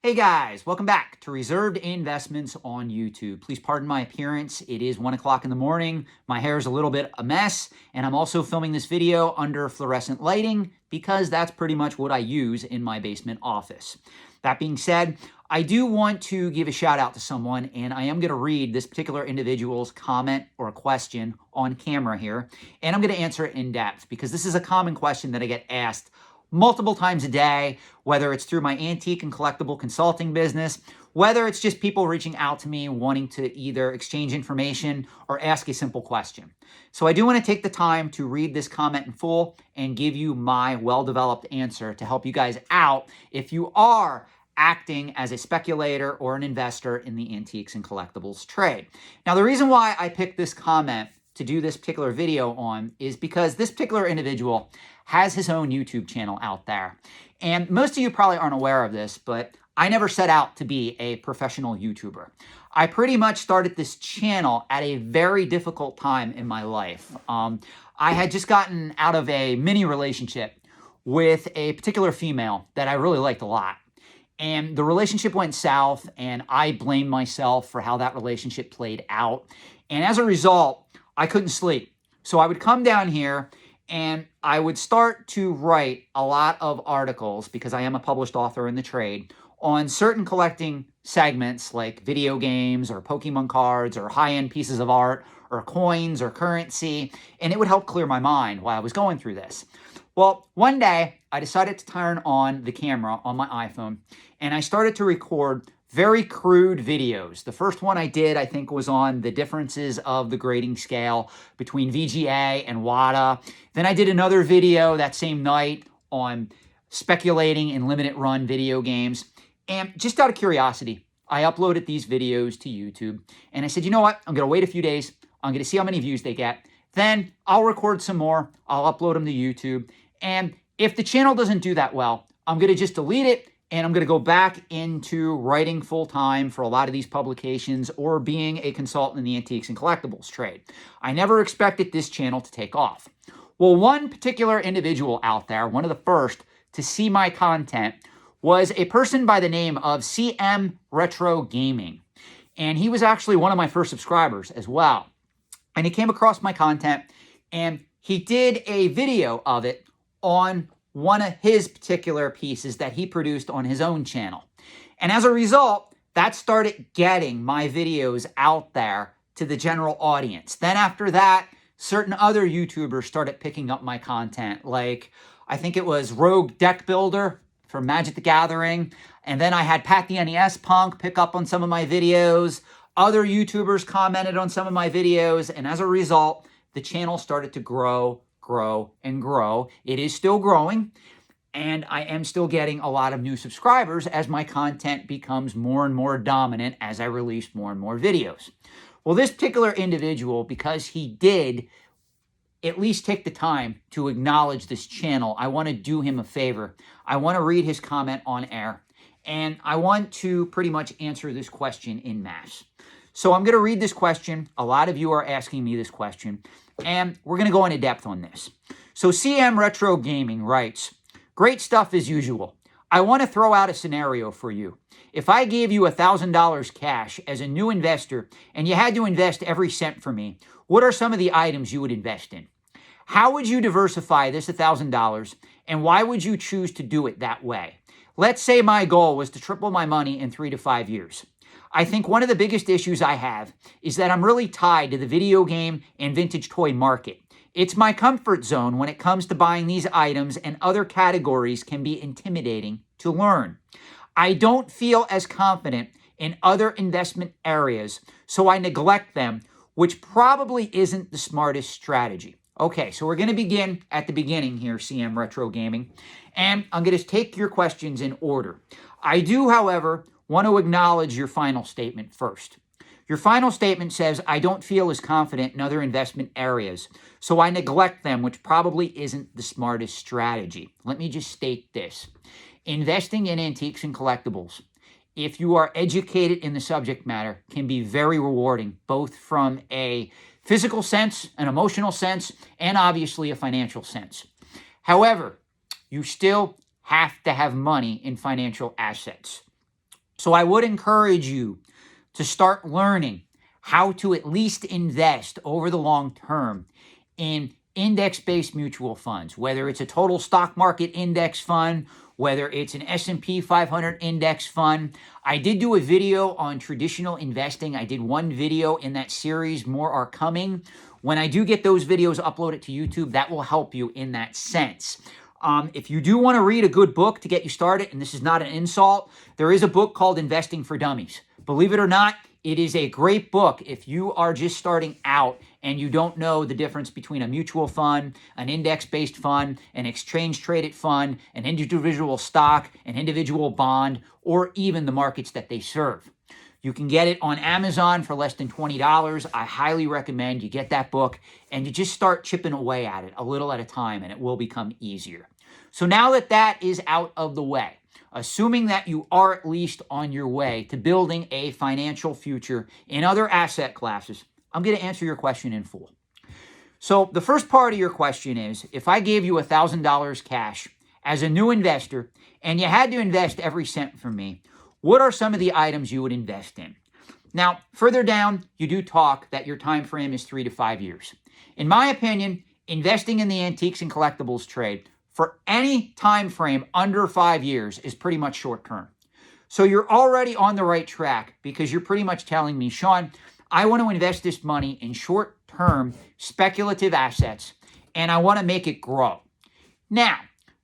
Hey guys, welcome back to Reserved Investments on YouTube. Please pardon my appearance. It is 1 o'clock in the morning. My hair is a little bit a mess, and I'm also filming this video under fluorescent lighting because that's pretty much what I use in my basement office. That being said, I do want to give a shout out to someone, and I am going to read this particular individual's comment or question on camera here, and I'm going to answer it in depth because this is a common question that I get asked multiple times a day, whether it's through my antique and collectible consulting business, whether it's just people reaching out to me wanting to either exchange information or ask a simple question. So I do want to take the time to read this comment in full and give you my well-developed answer to help you guys out if you are acting as a speculator or an investor in the antiques and collectibles trade. Now, the reason why I picked this comment to do this particular video on is because this particular individual has his own YouTube channel out there. And most of you probably aren't aware of this, but I never set out to be a professional YouTuber. I pretty much started this channel at a very difficult time in my life. I had just gotten out of a mini relationship with a particular female that I really liked a lot. And the relationship went south, and I blamed myself for how that relationship played out. And as a result, I couldn't sleep. So I would come down here and I would start to write a lot of articles, because I am a published author in the trade, on certain collecting segments like video games or Pokemon cards or high-end pieces of art or coins or currency, and it would help clear my mind while I was going through this. Well, one day I decided to turn on the camera on my iPhone, and I started to record very crude videos. The first one I did, I think, was on the differences of the grading scale between VGA and WADA. Then I did another video that same night on speculating in limited run video games. And just out of curiosity, I uploaded these videos to YouTube. And I said, you know what? I'm going to wait a few days. I'm going to see how many views they get. Then I'll record some more. I'll upload them to YouTube. And if the channel doesn't do that well, I'm going to just delete it. And I'm going to go back into writing full-time for a lot of these publications or being a consultant in the antiques and collectibles trade. I never expected this channel to take off. Well, one particular individual out there, one of the first to see my content, was a person by the name of CM Retro Gaming. And he was actually one of my first subscribers as well. And he came across my content, and he did a video of it on one of his particular pieces that he produced on his own channel. And as a result, that started getting my videos out there to the general audience. Then after that, certain other YouTubers started picking up my content, like I think it was Rogue Deck Builder from Magic the Gathering. And then I had Pat the NES Punk pick up on some of my videos. Other YouTubers commented on some of my videos. And as a result, the channel started to grow, and grow. It is still growing, and I am still getting a lot of new subscribers as my content becomes more and more dominant as I release more and more videos. Well, this particular individual, because he did at least take the time to acknowledge this channel, I want to do him a favor. I want to read his comment on air, and I want to pretty much answer this question in mass. So I'm going to read this question. A lot of you are asking me this question, and we're going to go into depth on this. So CM Retro Gaming writes, "Great stuff as usual. I want to throw out a scenario for you. If I gave you $1,000 cash as a new investor and you had to invest every cent for me, what are some of the items you would invest in? How would you diversify this $1,000, and why would you choose to do it that way? Let's say my goal was to triple my money in 3 to 5 years. I think one of the biggest issues I have is that I'm really tied to the video game and vintage toy market. It's my comfort zone when it comes to buying these items, and other categories can be intimidating to learn. I don't feel as confident in other investment areas, so I neglect them, which probably isn't the smartest strategy." Okay, so we're going to begin at the beginning here, CM Retro Gaming, and I'm going to take your questions in order. I do, however, want to acknowledge your final statement first. Your final statement says, "I don't feel as confident in other investment areas, so I neglect them, which probably isn't the smartest strategy." Let me just state this. Investing in antiques and collectibles, if you are educated in the subject matter, can be very rewarding, both from a physical sense, an emotional sense, and obviously a financial sense. However, you still have to have money in financial assets. So I would encourage you to start learning how to at least invest over the long term in index-based mutual funds, whether it's a total stock market index fund, whether it's an S&P 500 index fund. I did do a video on traditional investing. I did one video in that series. More are coming. When I do get those videos uploaded to YouTube, that will help you in that sense. If you do want to read a good book to get you started, and this is not an insult, there is a book called Investing for Dummies. Believe it or not, it is a great book if you are just starting out and you don't know the difference between a mutual fund, an index-based fund, an exchange-traded fund, an individual stock, an individual bond, or even the markets that they serve. You can get it on Amazon for less than $20. I highly recommend you get that book and you just start chipping away at it a little at a time, and it will become easier. So now that that is out of the way, assuming that you are at least on your way to building a financial future in other asset classes, I'm going to answer your question in full. So the first part of your question is, if I gave you $1,000 cash as a new investor and you had to invest every cent from me, what are some of the items you would invest in? Now, further down, you do talk that your time frame is 3 to 5 years. In my opinion, investing in the antiques and collectibles trade for any time frame under 5 years is pretty much short term. So you're already on the right track because you're pretty much telling me, Sean, I want to invest this money in short-term speculative assets and I want to make it grow. Now,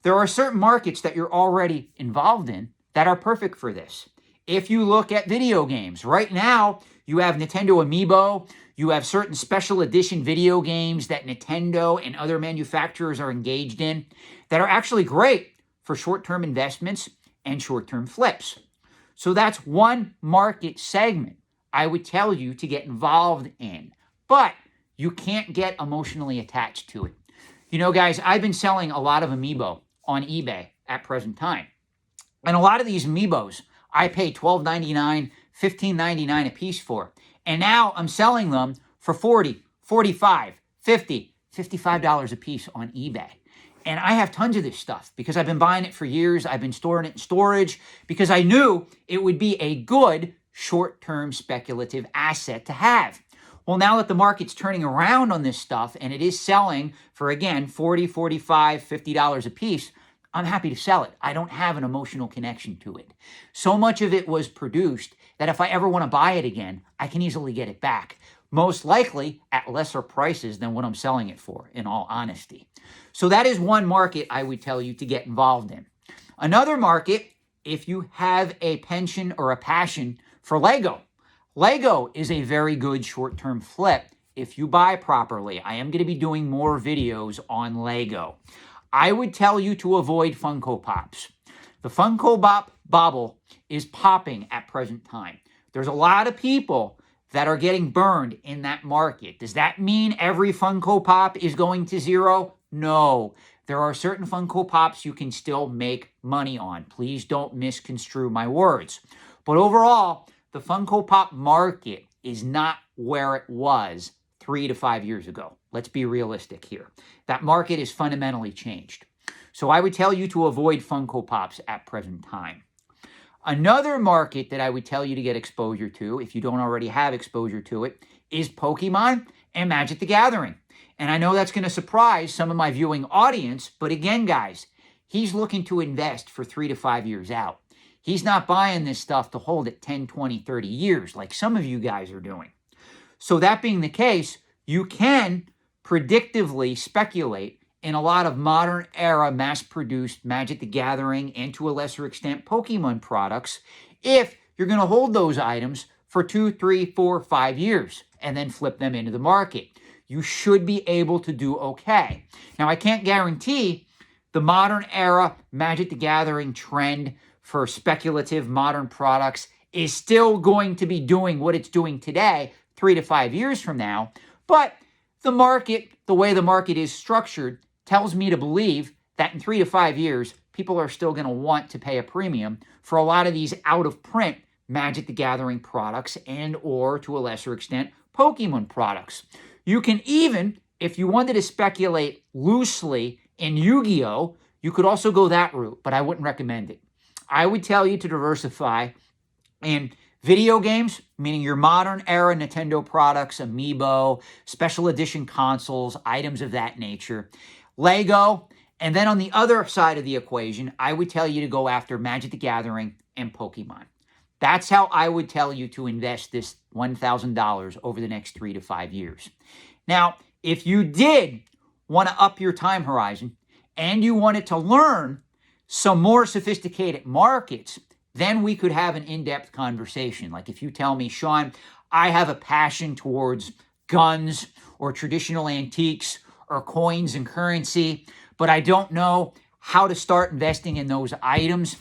there are certain markets that you're already involved in that are perfect for this. If you look at video games, right now you have Nintendo Amiibo, you have certain special edition video games that Nintendo and other manufacturers are engaged in that are actually great for short-term investments and short-term flips. So that's one market segment I would tell you to get involved in, but you can't get emotionally attached to it. You know, guys, I've been selling a lot of Amiibo on eBay at present time. And a lot of these Amiibos, I pay $12.99, $15.99 a piece for. And now I'm selling them for $40, $45, $50, $55 a piece on eBay. And I have tons of this stuff because I've been buying it for years. I've been storing it in storage because I knew it would be a good short-term speculative asset to have. Well, now that the market's turning around on this stuff and it is selling for, again, $40, $45, $50 a piece, I'm happy to sell it. I don't have an emotional connection to it. So much of it was produced that if I ever want to buy it again, I can easily get it back. Most likely at lesser prices than what I'm selling it for, in all honesty. So that is one market I would tell you to get involved in. Another market, if you have a penchant or a passion for Lego. Lego is a very good short-term flip if you buy properly. I am going to be doing more videos on Lego. I would tell you to avoid Funko Pops. The Funko Pop bubble is popping at present time. There's a lot of people that are getting burned in that market. Does that mean every Funko Pop is going to zero? No. There are certain Funko Pops you can still make money on. Please don't misconstrue my words. But overall, the Funko Pop market is not where it was 3 to 5 years ago. Let's be realistic here. That market is fundamentally changed. So I would tell you to avoid Funko Pops at present time. Another market that I would tell you to get exposure to, if you don't already have exposure to it, is Pokemon and Magic the Gathering. And I know that's going to surprise some of my viewing audience, but again, guys, he's looking to invest for 3 to 5 years out. He's not buying this stuff to hold it 10, 20, 30 years like some of you guys are doing. So that being the case, you can predictively speculate in a lot of modern era mass-produced Magic the Gathering and to a lesser extent Pokemon products if you're going to hold those items for 2, 3, 4, 5 years and then flip them into the market. You should be able to do okay. Now, I can't guarantee the modern era Magic the Gathering trend for speculative modern products is still going to be doing what it's doing today 3 to 5 years from now, but the market, the way the market is structured, tells me to believe that in 3 to 5 years, people are still going to want to pay a premium for a lot of these out-of-print Magic the Gathering products and or, to a lesser extent, Pokemon products. You can even, if you wanted to speculate loosely in Yu-Gi-Oh!, you could also go that route, but I wouldn't recommend it. I would tell you to diversify And video games, meaning your modern era Nintendo products, Amiibo, special edition consoles, items of that nature, Lego. And then on the other side of the equation, I would tell you to go after Magic the Gathering and Pokemon. That's how I would tell you to invest this $1,000 over the next 3 to 5 years. Now, if you did want to up your time horizon and you wanted to learn some more sophisticated markets, then we could have an in-depth conversation. Like if you tell me, Sean, I have a passion towards guns or traditional antiques or coins and currency, but I don't know how to start investing in those items,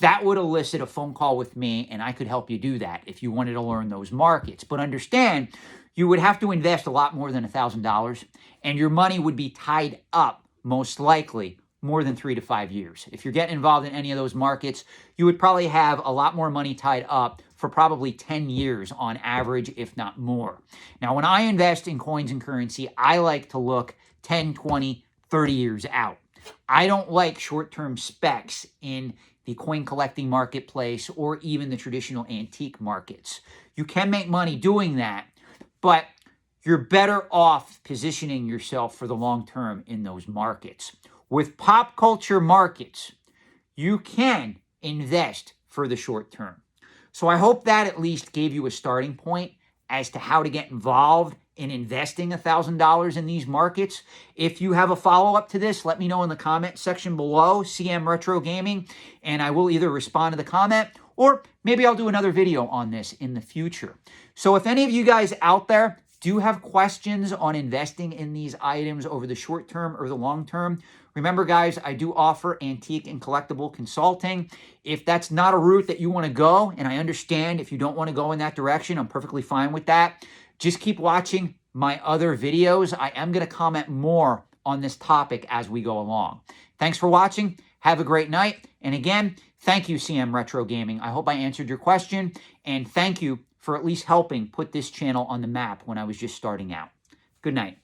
that would elicit a phone call with me, and I could help you do that if you wanted to learn those markets. But understand, you would have to invest a lot more than $1,000, and your money would be tied up, most likely, more than 3 to 5 years. If you're getting involved in any of those markets, you would probably have a lot more money tied up for probably 10 years on average, if not more. Now, when I invest in coins and currency, I like to look 10, 20, 30 years out. I don't like short-term specs in the coin collecting marketplace or even the traditional antique markets. You can make money doing that, but you're better off positioning yourself for the long term in those markets. With pop culture markets, you can invest for the short term. So I hope that at least gave you a starting point as to how to get involved in investing $1,000 in these markets. If you have a follow-up to this, let me know in the comment section below, CM Retro Gaming, and I will either respond to the comment or maybe I'll do another video on this in the future. So if any of you guys out there do have questions on investing in these items over the short term or the long term, remember guys, I do offer antique and collectible consulting. If that's not a route that you want to go, and I understand if you don't want to go in that direction, I'm perfectly fine with that. Just keep watching my other videos. I am going to comment more on this topic as we go along. Thanks for watching. Have a great night. And again, thank you, CM Retro Gaming. I hope I answered your question. And thank you for at least helping put this channel on the map when I was just starting out. Good night.